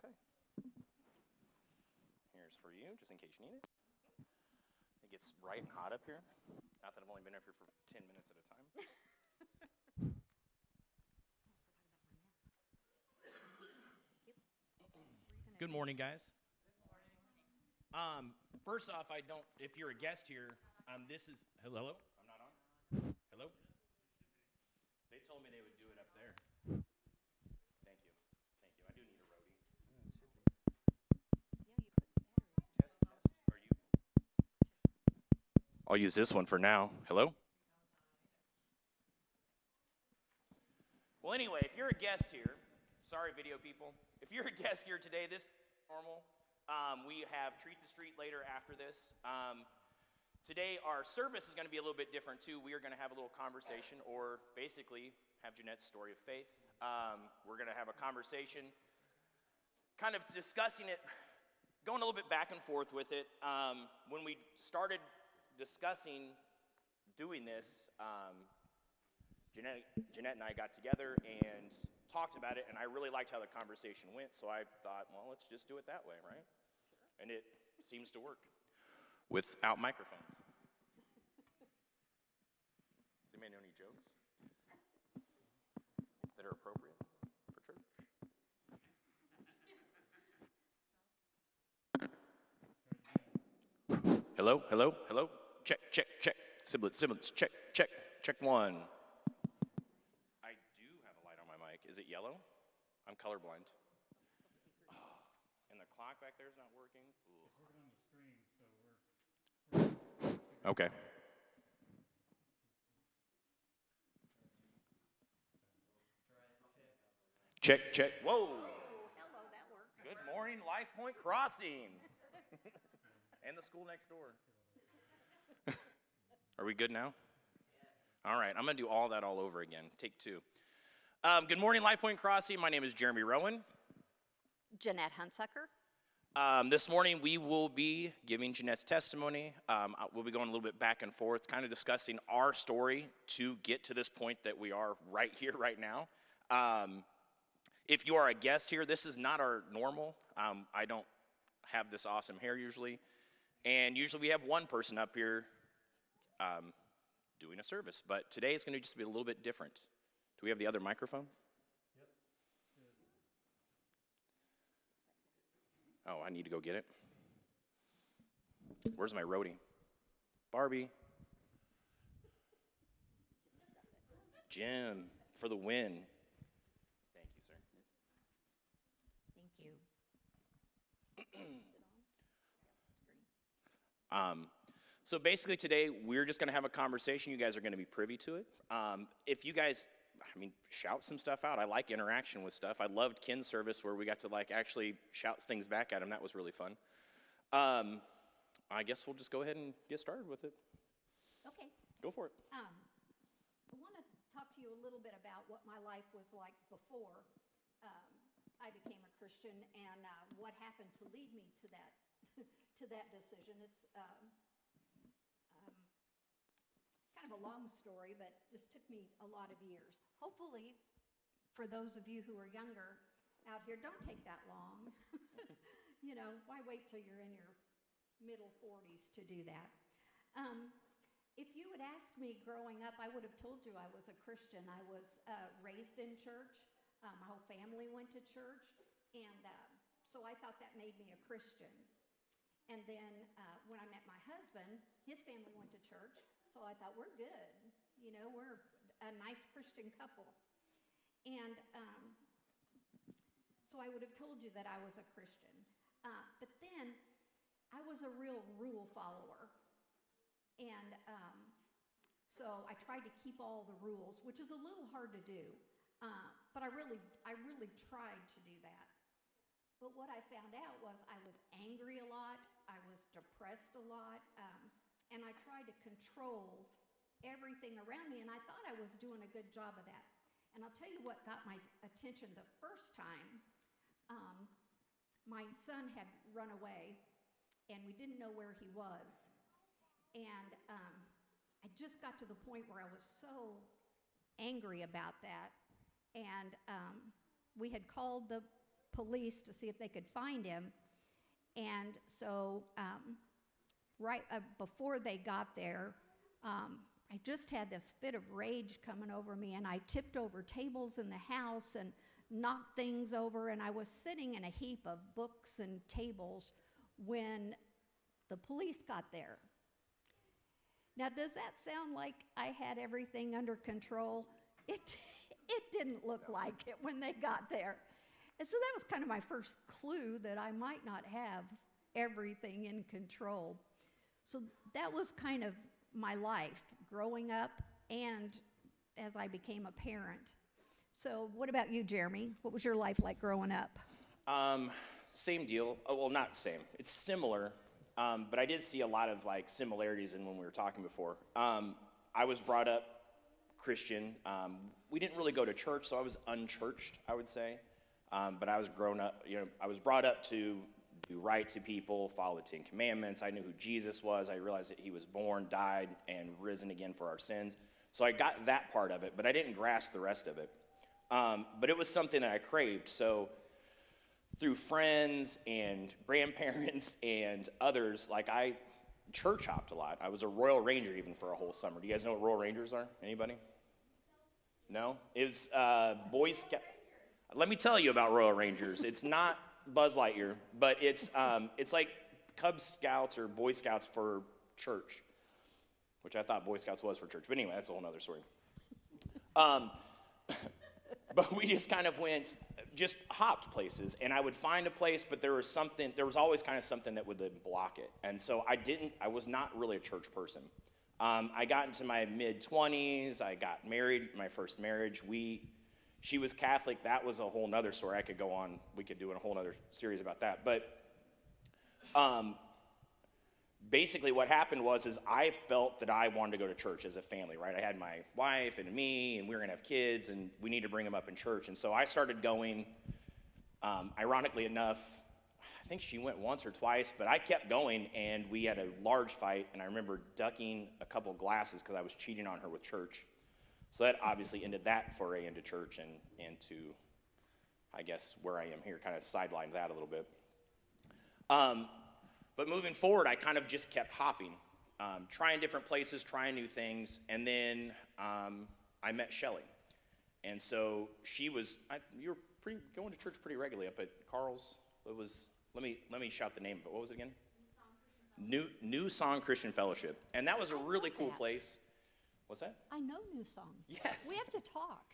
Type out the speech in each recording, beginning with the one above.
Okay. Here's for you, just in case you need it. It gets bright and hot up here. Not that I've only been up here for 10 minutes at a time. Good morning, guys. Good morning. First off, if you're a guest here, this is, hello? I'm not on? Hello? They told me they would do it up there. Thank you. I do need a roadie. Test. Are you? I'll use this one for now. Hello? Well, anyway, if you're a guest here, sorry, video people. If you're a guest here today, this is normal. We have Treat the Street later after this. Today, our service is going to be a little bit different, too. We are going to have a little conversation, or basically have Jeanette's story of faith. We're going to have a conversation, kind of discussing it, going a little bit back and forth with it. When we started discussing doing this, Jeanette and I got together and talked about it, and I really liked how the conversation went, so I thought, well, let's just do it that way, right? And it seems to work without microphones. Does anybody know any jokes that are appropriate for church? Hello? Check. Siblets, check one. I do have a light on my mic. Is it yellow? I'm colorblind. And the clock back there is not working. Okay. Check. Whoa. Hello, that worked. Good morning, Life Point Crossing. And the school next door. Are we good now? All right, I'm going to do all that all over again. Take two. Good morning, Life Point Crossing. My name is Jeremy Rowan. Jeanette Huntsucker. This morning, we will be giving Jeanette's testimony. We'll be going a little bit back and forth, kind of discussing our story to get to this point that we are right here, right now. If you are a guest here, this is not our normal. I don't have this awesome hair usually. And usually we have one person up here doing a service. But today it's going to just be a little bit different. Do we have the other microphone? Oh, I need to go get it. Where's my roadie? Barbie. Jim, for the win. Thank you, sir. Thank you. So basically today, we're just going to have a conversation. You guys are going to be privy to it. If you guys, shout some stuff out. I like interaction with stuff. I loved Ken's service where we got to actually shout things back at him. That was really fun. I guess we'll just go ahead and get started with it. Okay. Go for it. I want to talk to you a little bit about what my life was like before I became a Christian and what happened to lead me to that to that decision. It's kind of a long story, but just took me a lot of years. Hopefully, for those of you who are younger out here, don't take that long. Why wait till you're in your middle 40s to do that? If you had asked me growing up, I would have told you I was a Christian. I was raised in church. My whole family went to church, and so I thought that made me a Christian. And then when I met my husband, his family went to church, so I thought, we're good. We're a nice Christian couple. And so I would have told you that I was a Christian. But then I was a real rule follower. And so I tried to keep all the rules, which is a little hard to do. But I really tried to do that. But what I found out was I was angry a lot, I was depressed a lot, and I tried to control everything around me, and I thought I was doing a good job of that. And I'll tell you what got my attention the first time. My son had run away, and we didn't know where he was. And I just got to the point where I was so angry about that, and we had called the police to see if they could find him. And so right before they got there, I just had this fit of rage coming over me, and I tipped over tables in the house and knocked things over, and I was sitting in a heap of books and tables when the police got there. Now, does that sound like I had everything under control? It didn't look like it when they got there. And so that was kind of my first clue that I might not have everything in control. So that was kind of my life growing up and as I became a parent. So what about you, Jeremy? What was your life like growing up? Same deal. Oh, well, not same. It's similar, but I did see a lot of like similarities in when we were talking before. I was brought up Christian. We didn't really go to church, so I was unchurched, I would say. But I was I was brought up to do right to people, follow the Ten Commandments. I knew who Jesus was. I realized that he was born, died, and risen again for our sins. So I got that part of it, but I didn't grasp the rest of it. But it was something that I craved. So through friends and grandparents and others, like I church hopped a lot. I was a Royal Ranger even for a whole summer. Do you guys know what Royal Rangers are? Anybody? No? It was Boy Scout. Let me tell you about Royal Rangers. It's not Buzz Lightyear, but it's like Cub Scouts or Boy Scouts for church, which I thought Boy Scouts was for church. But anyway, that's a whole other story. But we just kind of just hopped places, and I would find a place, but there was always kind of something that would block it. And so I was not really a church person. I got into my mid-20s, I got married, my first marriage. She was Catholic. That was a whole nother story. I could go on, we could do a whole nother series about that. But basically what happened was I felt that I wanted to go to church as a family, right? I had my wife and me, and we were going to have kids, and we need to bring them up in church. And so I started going, ironically enough, I think she went once or twice, but I kept going, and we had a large fight, and I remember ducking a couple glasses because I was cheating on her with church. So that obviously ended that foray into church and to, I guess, where I am here, kind of sidelined that a little bit. But moving forward, I kind of just kept hopping, trying different places, trying new things, and then I met Shelly. And so you were going to church pretty regularly up at Carl's. It was, let me shout the name of it. What was it again? New Song Christian Fellowship. And that was a really cool place. What's that? I know New Song. Yes. We have to talk.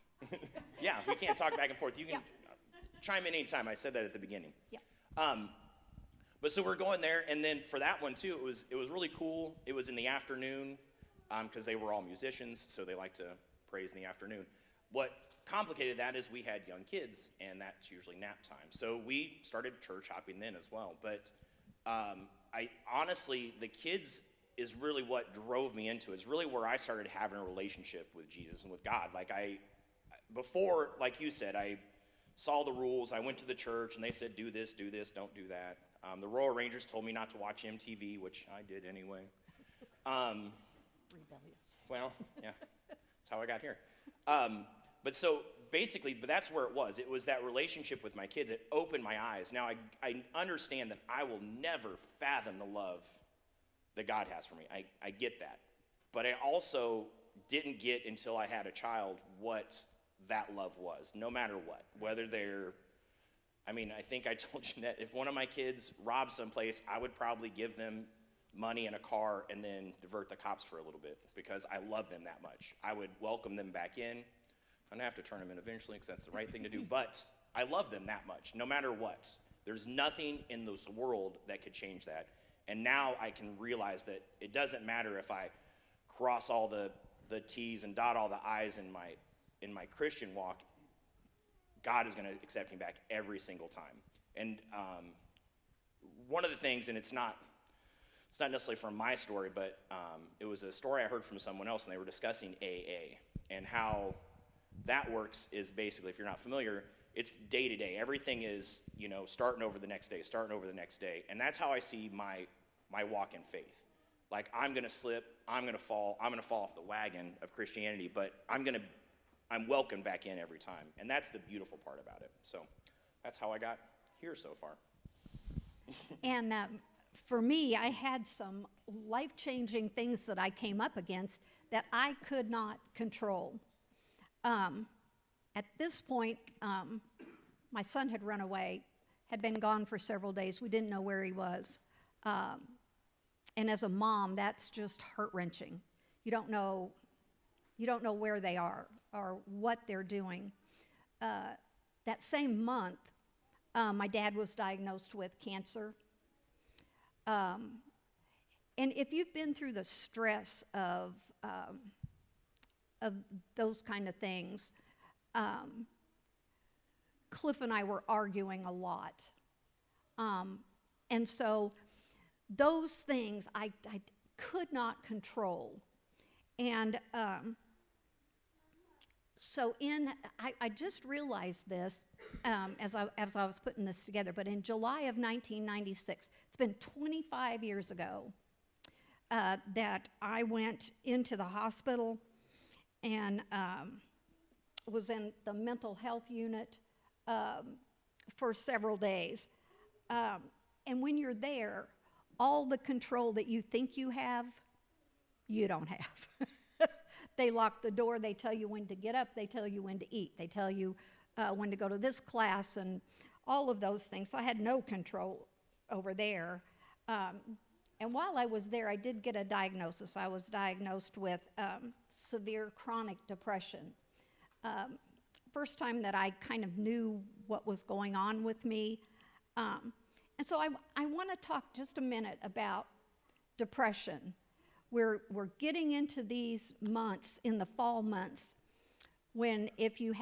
Yeah, we can't talk back and forth. You can chime in anytime. I said that at the beginning. Yeah. But so we're going there, and then for that one too, it was really cool. It was in the afternoon because they were all musicians, so they like to praise in the afternoon. What complicated that is we had young kids, and that's usually nap time. So we started church hopping then as well. But I honestly, the kids is really what drove me into it. It's really where I started having a relationship with Jesus and with God. Before, like you said, I saw the rules. I went to the church, and they said, do this, don't do that. The Royal Rangers told me not to watch MTV, which I did anyway. Rebellious. Well, yeah, that's how I got here. But that's where it was. It was that relationship with my kids. It opened my eyes. Now, I understand that I will never fathom the love that God has for me. I get that. But I also didn't get until I had a child what that love was, no matter what. Whether I think I told Jeanette, if one of my kids robbed someplace, I would probably give them money and a car and then divert the cops for a little bit because I love them that much. I would welcome them back in. I'm going to have to turn them in eventually because that's the right thing to do. But I love them that much, no matter what. There's nothing in this world that could change that. And now I can realize that it doesn't matter if I cross all the T's and dot all the I's in my Christian walk. God is going to accept me back every single time. And one of the things, and it's not necessarily from my story, but it was a story I heard from someone else, and they were discussing AA and how that works is basically, if you're not familiar, it's day to day. Everything is, starting over the next day. And that's how I see my walk in faith. Like, I'm going to slip, I'm going to fall off the wagon of Christianity, but I'm welcomed back in every time. And that's the beautiful part about it. So that's how I got here so far. And for me, I had some life-changing things that I came up against that I could not control. At this point, my son had run away, had been gone for several days. We didn't know where he was. And as a mom, that's just heart-wrenching. You don't know where they are or what they're doing. That same month, my dad was diagnosed with cancer. And if you've been through the stress of those kind of things, Cliff and I were arguing a lot. And so those things I could not control. And so I just realized this as I was putting this together, but in July of 1996, it's been 25 years ago, that I went into the hospital and was in the mental health unit for several days. And when you're there, all the control that you think you have, you don't have. They lock the door, they tell you when to get up, they tell you when to eat, they tell you when to go to this class and all of those things. So I had no control over there. And while I was there, I did get a diagnosis. I was diagnosed with severe chronic depression. First time that I kind of knew what was going on with me. And so I want to talk just a minute about depression. We're getting into these months, in the fall months, when if you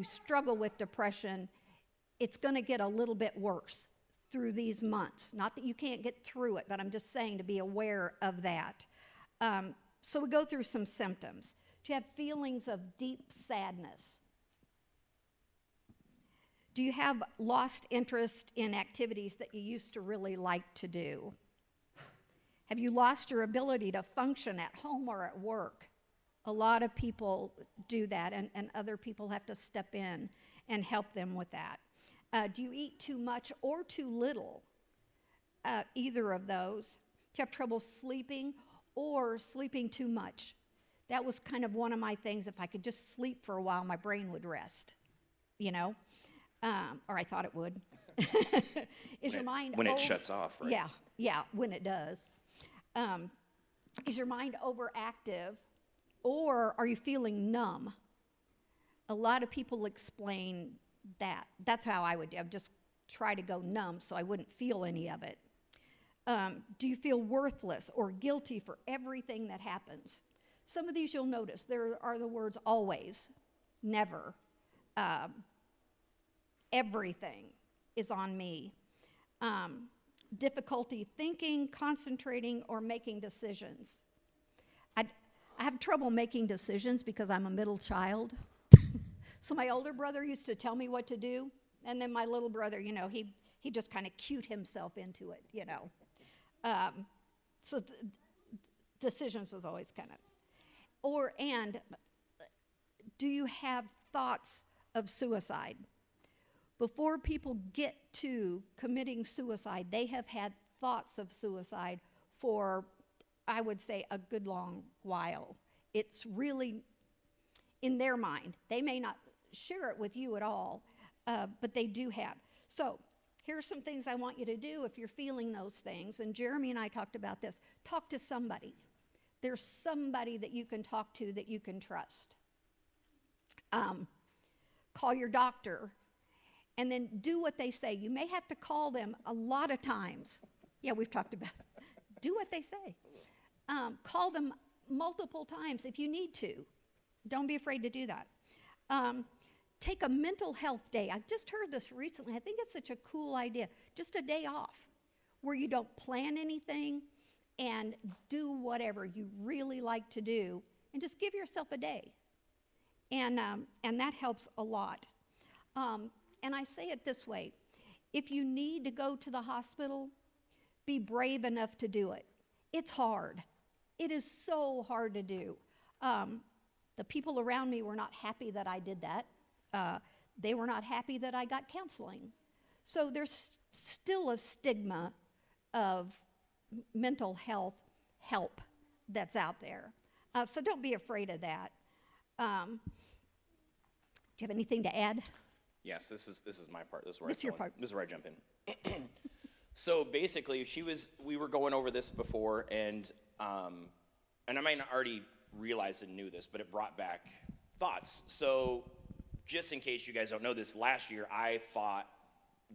struggle with depression, it's going to get a little bit worse through these months. Not that you can't get through it, but I'm just saying to be aware of that. So we go through some symptoms. Do you have feelings of deep sadness? Do you have lost interest in activities that you used to really like to do? Have you lost your ability to function at home or at work? A lot of people do that, and other people have to step in and help them with that. Do you eat too much or too little? Either of those. Do you have trouble sleeping or sleeping too much? That was kind of one of my things. If I could just sleep for a while, my brain would rest, or I thought it would. Is your mind when it shuts off, right? Yeah, when it does. Is your mind overactive, or are you feeling numb? A lot of people explain that. That's how I would do. I would just try to go numb so I wouldn't feel any of it. Do you feel worthless or guilty for everything that happens? Some of these you'll notice. There are the words always, never, everything is on me. Difficulty thinking, concentrating, or making decisions. I have trouble making decisions because I'm a middle child. So my older brother used to tell me what to do, and then my little brother, he just kind of cued himself into it, So decisions was always kind of. And do you have thoughts of suicide? Before people get to committing suicide, they have had thoughts of suicide for, I would say, a good long while. It's really in their mind. They may not share it with you at all, but they do have. So here are some things I want you to do if you're feeling those things. And Jeremy and I talked about this. Talk to somebody. There's somebody that you can talk to that you can trust. Call your doctor. And then do what they say. You may have to call them a lot of times. Yeah, we've talked about it. Do what they say. Call them multiple times if you need to. Don't be afraid to do that. Take a mental health day. I just heard this recently. I think it's such a cool idea. Just a day off where you don't plan anything and do whatever you really like to do, and just give yourself a day. And that helps a lot. And I say it this way, if you need to go to the hospital, be brave enough to do it. It's hard. It is so hard to do. The people around me were not happy that I did that. they were not happy that I got counseling. So there's still a stigma of mental health help that's out there. So don't be afraid of that. Do you have anything to add? Yes, this is my part. This is where This is your part. This is where I jump in. So basically, we were going over this before, and I might not already realize and knew this, but it brought back thoughts. So just in case you guys don't know this, last year I fought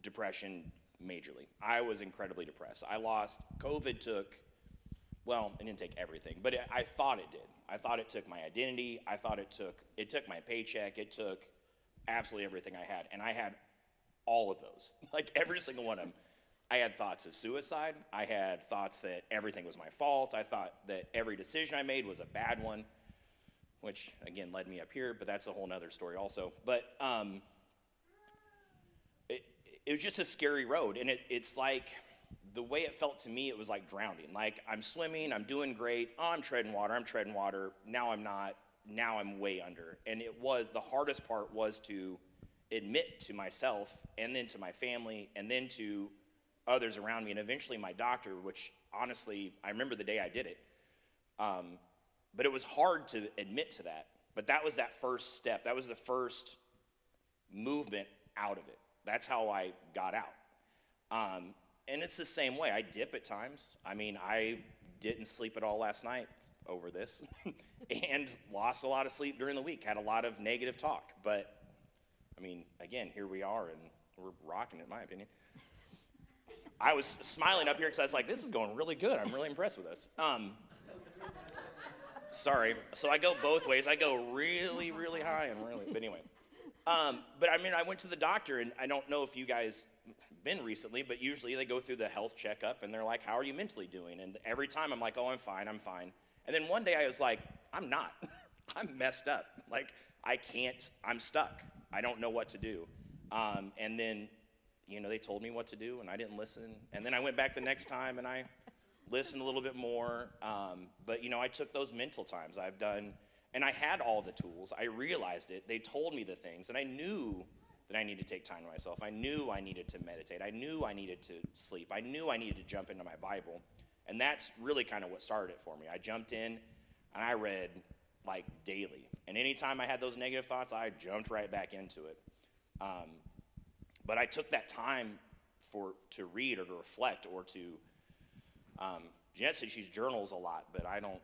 depression majorly. I was incredibly depressed. COVID took, well, it didn't take everything, but I thought it did. I thought it took my identity. I thought it took my paycheck. It took absolutely everything I had. And I had all of those, like every single one of them. I had thoughts of suicide. I had thoughts that everything was my fault. I thought that every decision I made was a bad one, which again led me up here, but that's a whole nother story also. But it was just a scary road, and it's like, the way it felt to me, it was like drowning. Like, I'm swimming, I'm doing great, oh, I'm treading water, now I'm not, now I'm way under. And the hardest part was to admit to myself, and then to my family, and then to others around me, and eventually my doctor, which honestly, I remember the day I did it. But it was hard to admit to that. But that was that first step. That was the first movement out of it. That's how I got out. And it's the same way. I dip at times. I mean, I didn't sleep at all last night over this and lost a lot of sleep during the week, had a lot of negative talk. But, I mean, again, here we are, and we're rocking it, in my opinion. I was smiling up here because I was like, this is going really good. I'm really impressed with this. Sorry. So I go both ways. I go really, really high and really, but anyway. But I mean, I went to the doctor, and I don't know if you guys been recently, but usually they go through the health checkup, and they're like, how are you mentally doing? And every time I'm like, oh, I'm fine. And then one day I was like, I'm not. I'm messed up. Like, I can't, I'm stuck. I don't know what to do. And then, they told me what to do, and I didn't listen. And then I went back the next time, and I listened a little bit more. But, I took those mental times I've done, and I had all the tools. I realized it. They told me the things, and I knew that I needed to take time to myself. I knew I needed to meditate. I knew I needed to sleep. I knew I needed to jump into my Bible. And that's really kind of what started it for me. I jumped in, and I read, like, daily. And anytime I had those negative thoughts, I jumped right back into it. But I took that time to read or to reflect or to, Jeanette said she journals a lot, but I don't.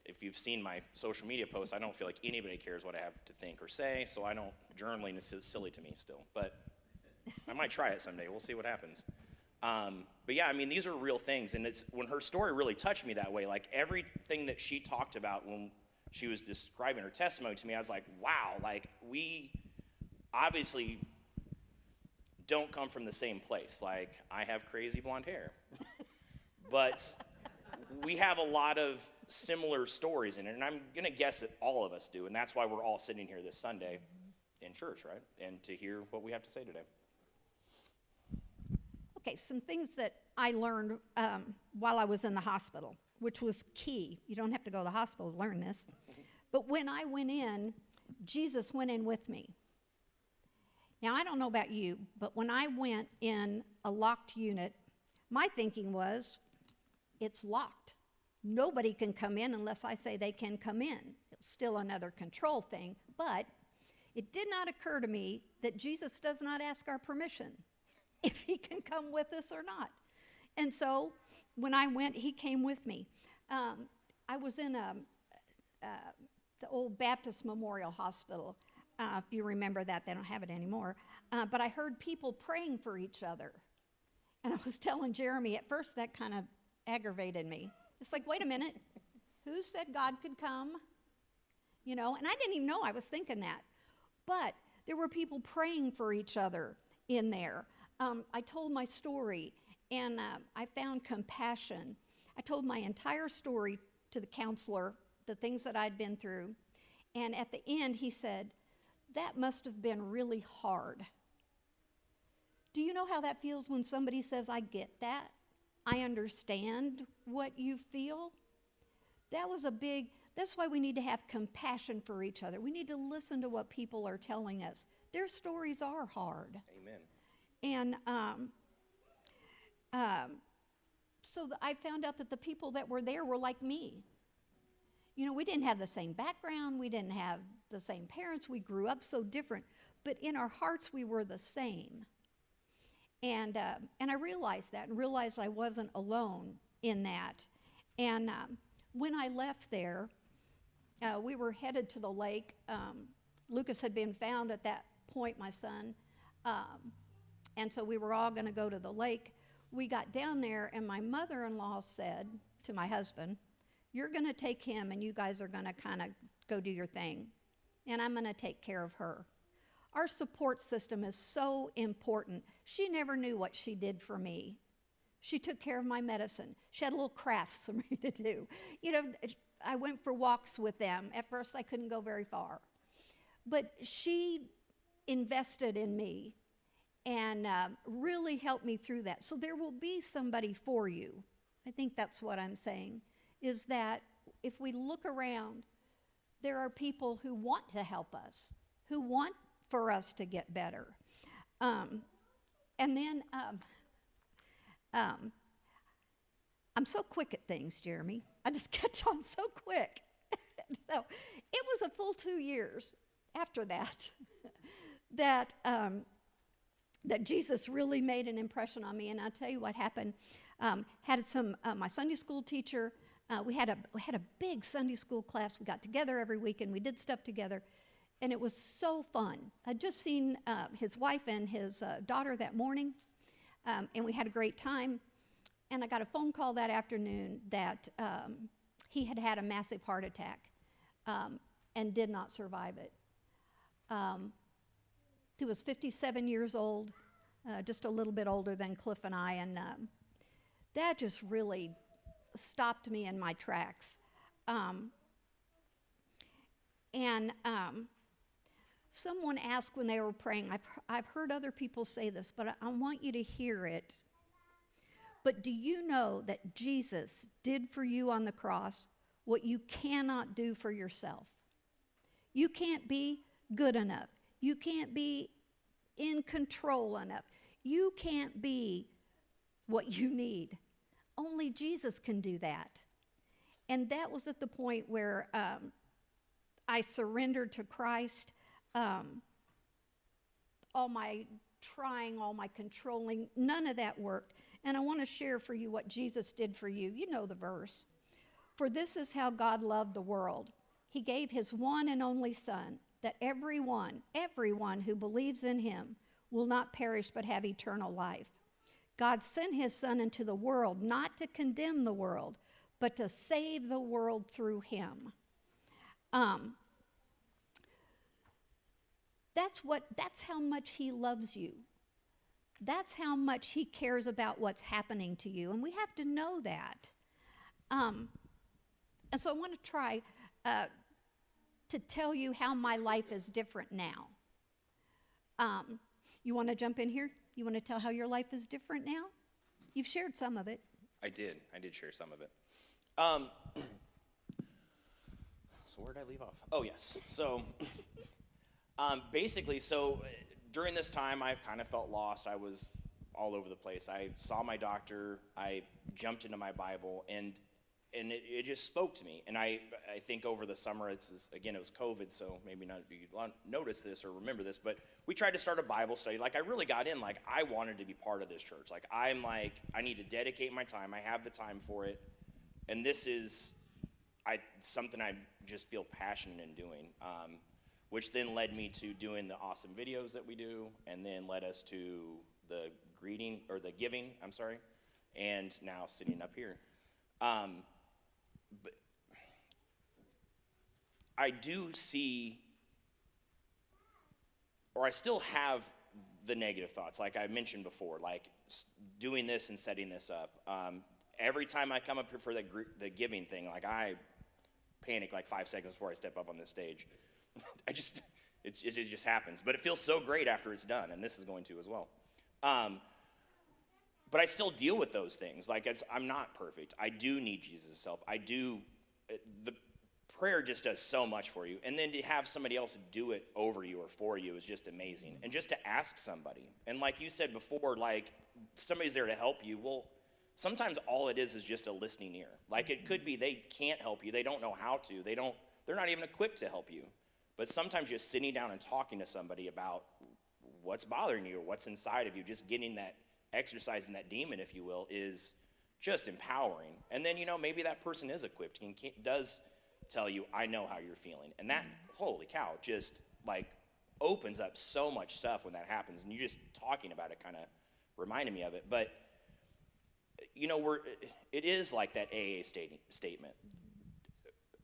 If you've seen my social media posts, I don't feel like anybody cares what I have to think or say, so journaling is silly to me still. But I might try it someday. We'll see what happens. But yeah, I mean, these are real things, and it's when her story really touched me that way, like everything that she talked about when she was describing her testimony to me, I was like, wow, like we obviously don't come from the same place. Like, I have crazy blonde hair. But we have a lot of similar stories in it, and I'm going to guess that all of us do, and that's why we're all sitting here this Sunday in church, right? And to hear what we have to say today. Okay, some things that I learned while I was in the hospital, which was key. You don't have to go to the hospital to learn this. But when I went in, Jesus went in with me. Now, I don't know about you, but when I went in a locked unit, my thinking was, it's locked. Nobody can come in unless I say they can come in. It was still another control thing, but it did not occur to me that Jesus does not ask our permission if he can come with us or not. And so when I went, he came with me. I was in the old Baptist Memorial Hospital. If you remember that, they don't have it anymore. But I heard people praying for each other. And I was telling Jeremy, at first that kind of aggravated me. It's like, wait a minute, who said God could come? And I didn't even know I was thinking that. But there were people praying for each other in there. I told my story, and I found compassion. I told my entire story to the counselor, the things that I'd been through. And at the end, he said, that must have been really hard. Do you know how that feels when somebody says, I get that? I understand what you feel. That's why we need to have compassion for each other. We need to listen to what people are telling us. their stories are hard. Amen. And so I found out that the people that were there were like me. You know, we didn't have the same background. We didn't have the same parents. We grew up so different. But in our hearts, we were the same. And I realized that and realized I wasn't alone in that. And when I left there, we were headed to the lake. Lucas had been found at that point, my son. And so we were all going to go to the lake. We got down there, and my mother-in-law said to my husband, "You're going to take him, and you guys are going to kind of go do your thing, and I'm going to take care of her." Our support system is so important. She never knew what she did for me. She took care of my medicine. She had little crafts for me to do. You know, I went for walks with them. At first, I couldn't go very far. But she invested in me and really helped me through that. So there will be somebody for you. I think that's what I'm saying, is that if we look around, there are people who want to help us, who want for us to get better. And then I'm so quick at things, Jeremy. I just catch on so quick. So it was a full 2 years after that that Jesus really made an impression on me. And I'll tell you what happened. Had some my Sunday school teacher. We had a big Sunday school class. We got together every week and we did stuff together, and it was so fun. I'd just seen his wife and his daughter that morning, and we had a great time. And I got a phone call that afternoon that he had had a massive heart attack and did not survive it. He was 57 years old, just a little bit older than Cliff and I, and that just really stopped me in my tracks. Someone asked when they were praying, I've heard other people say this, but I want you to hear it. But do you know that Jesus did for you on the cross what you cannot do for yourself? You can't be good enough. You can't be in control enough. You can't be what you need. Only Jesus can do that. And that was at the point where I surrendered to Christ. All my trying, all my controlling, none of that worked. And I want to share for you what Jesus did for you. You know the verse. For this is how God loved the world. He gave his one and only Son, that everyone who believes in him will not perish but have eternal life. God sent his Son into the world not to condemn the world, but to save the world through him. That's how much he loves you. That's how much he cares about what's happening to you, and we have to know that. And so I want to try to tell you how my life is different now. You want to jump in here? You want to tell how your life is different now? You've shared some of it. I did share some of it. So where did I leave off? Oh, yes. So basically, during this time, I kind of felt lost. I was all over the place. I saw my doctor. I jumped into my Bible, and it just spoke to me. And I think over the summer, it was COVID, so maybe not you notice this or remember this, but we tried to start a Bible study. Like, I really got in. Like, I wanted to be part of this church. Like, I need to dedicate my time. I have the time for it. And this is something I just feel passionate in doing, which then led me to doing the awesome videos that we do, and then led us to the giving, and now sitting up here. But I do see, or I still have the negative thoughts, like I mentioned before, like doing this and setting this up. Every time I come up here for the giving thing, like I panic like 5 seconds before I step up on this stage. It just happens. But it feels so great after it's done, and this is going to as well. But I still deal with those things. Like, I'm not perfect. I do need Jesus' help. The prayer just does so much for you. And then to have somebody else do it over you or for you is just amazing. And just to ask somebody. And like you said before, like somebody's there to help you. Well, sometimes all it is just a listening ear. Like it could be they can't help you. They don't know how to. They're not even equipped to help you. But sometimes just sitting down and talking to somebody about what's bothering you or what's inside of you, just getting that exercise in that demon, if you will, is just empowering. And then, maybe that person is equipped and does tell you, I know how you're feeling. And that, holy cow, just like opens up so much stuff when that happens. And you just talking about it kind of reminded me of it. But, it is like that AA statement.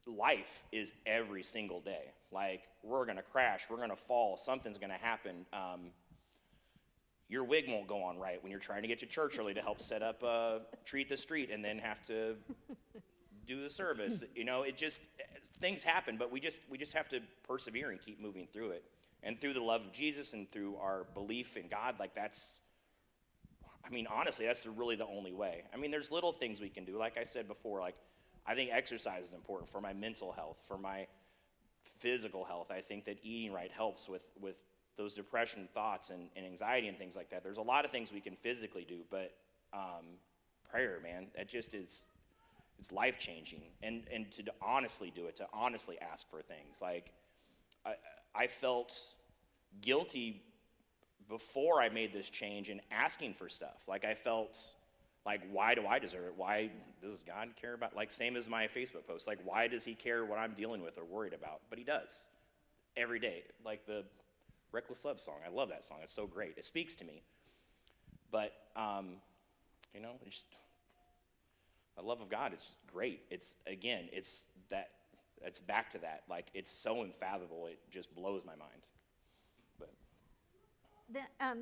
Life is every single day. Like, we're going to crash, we're going to fall, something's going to happen. Your wig won't go on right when you're trying to get to church early to help set up Treat the Street and then have to do the service. It just, things happen, but we just have to persevere and keep moving through it. And through the love of Jesus and through our belief in God, like honestly, that's really the only way. There's little things we can do. Like I said before, like, I think exercise is important for my mental health, for my physical health. I think that eating right helps with those depression thoughts and anxiety and things like that. There's a lot of things we can physically do, but prayer, man, that just is, it's life-changing. And to honestly do it, to honestly ask for things. Like, I felt guilty before I made this change in asking for stuff. Like, I felt like, why do I deserve it? Why does God care about, like, same as my Facebook post, like, why does he care what I'm dealing with or worried about? But he does, every day. Like the Reckless Love song, I love that song, it's so great, it speaks to me. But, it's just, the love of God, it's just great. It's back to that, like, it's so unfathomable, it just blows my mind. But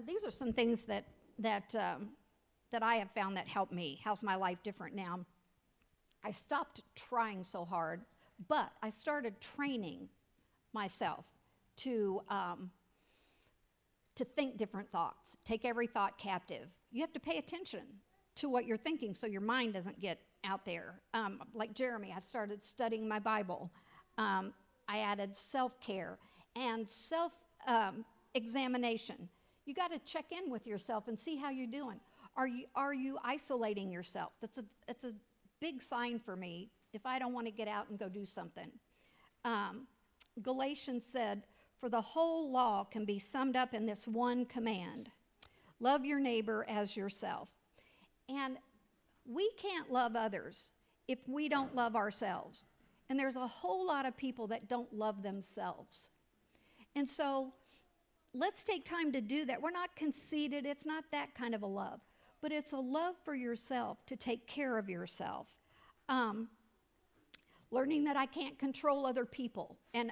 these are some things that I have found that help me. How's my life different now? I stopped trying so hard, but I started training myself to think different thoughts, take every thought captive. You have to pay attention to what you're thinking so your mind doesn't get out there. Like Jeremy, I started studying my Bible. I added self-care and self-examination. You got to check in with yourself and see how you're doing. Are you isolating yourself? That's a big sign for me if I don't want to get out and go do something. Galatians said, for the whole law can be summed up in this one command: love your neighbor as yourself. And we can't love others if we don't love ourselves. And there's a whole lot of people that don't love themselves. And so let's take time to do that. We're not conceited. It's not that kind of a love. But it's a love for yourself, to take care of yourself. Learning that I can't control other people and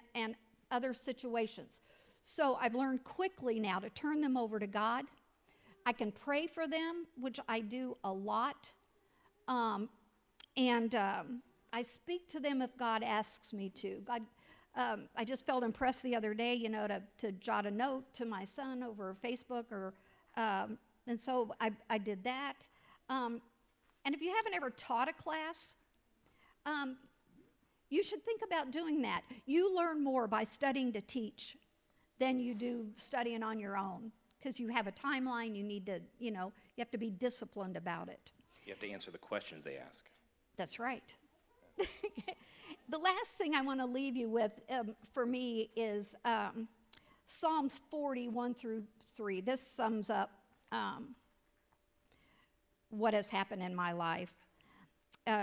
other situations. So I've learned quickly now to turn them over to God. I can pray for them, which I do a lot. I speak to them if God asks me to. I just felt impressed the other day, to jot a note to my son over Facebook, and so I did that. And if you haven't ever taught a class, you should think about doing that. You learn more by studying to teach than you do studying on your own, because you have a timeline. You need to, you have to be disciplined about it. You have to answer the questions they ask. That's right. The last thing I want to leave you with for me is Psalms 40, 1-3. This sums up what has happened in my life.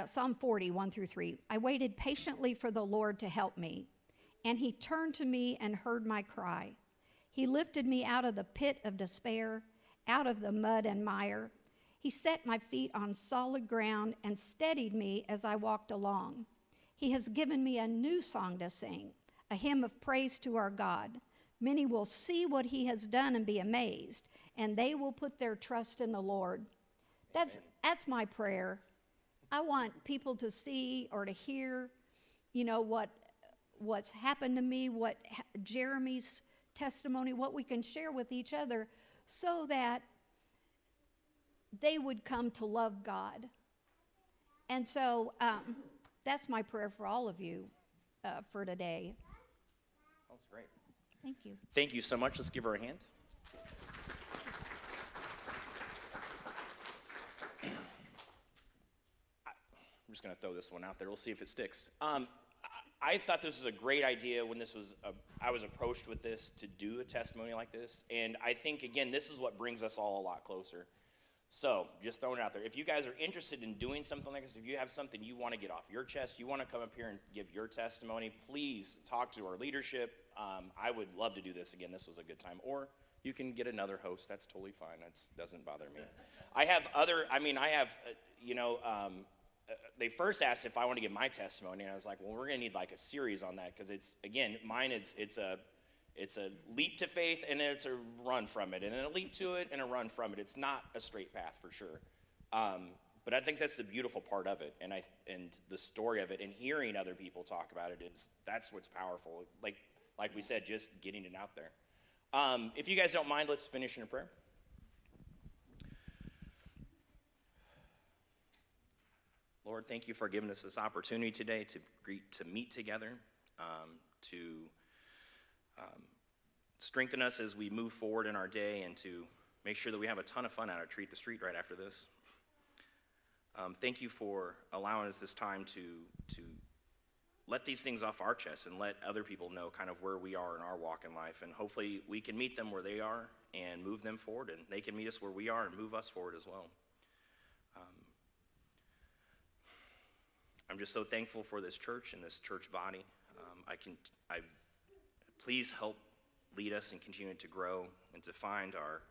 Psalm 40, 1-3. I waited patiently for the Lord to help me, and he turned to me and heard my cry. He lifted me out of the pit of despair, out of the mud and mire. He set my feet on solid ground and steadied me as I walked along. He has given me a new song to sing, a hymn of praise to our God. Many will see what he has done and be amazed, and they will put their trust in the Lord. That's my prayer. I want people to see or to hear, what's happened to me, what Jeremy's testimony, what we can share with each other, so that they would come to love God. And so that's my prayer for all of you. for today. That was great. Thank you. Thank you so much. Let's give her a hand. I'm just going to throw this one out there. We'll see if it sticks. I thought this was a great idea when I was approached with this to do a testimony like this. And I think, again, this is what brings us all a lot closer. So, just throwing it out there. If you guys are interested in doing something like this, if you have something you want to get off your chest, you want to come up here and give your testimony, please talk to our leadership. I would love to do this again. This was a good time. Or you can get another host. That's totally fine. That doesn't bother me. They first asked if I want to give my testimony, and I was like, well, we're going to need like a series on that, because it's, again, mine, it's a leap to faith, and then it's a run from it, and then a leap to it, and a run from it. It's not a straight path for sure. But I think that's the beautiful part of it, and the story of it, and hearing other people talk about it, that's what's powerful. Like we said, just getting it out there. If you guys don't mind, let's finish in a prayer. Lord, thank you for giving us this opportunity today to meet together, to strengthen us as we move forward in our day, and to make sure that we have a ton of fun out at Treat the Street right after this. Thank you for allowing us this time to let these things off our chest and let other people know kind of where we are in our walk in life. And hopefully we can meet them where they are and move them forward, and they can meet us where we are and move us forward as well. I'm just so thankful for this church and this church body. Please help lead us and continue to grow and to find our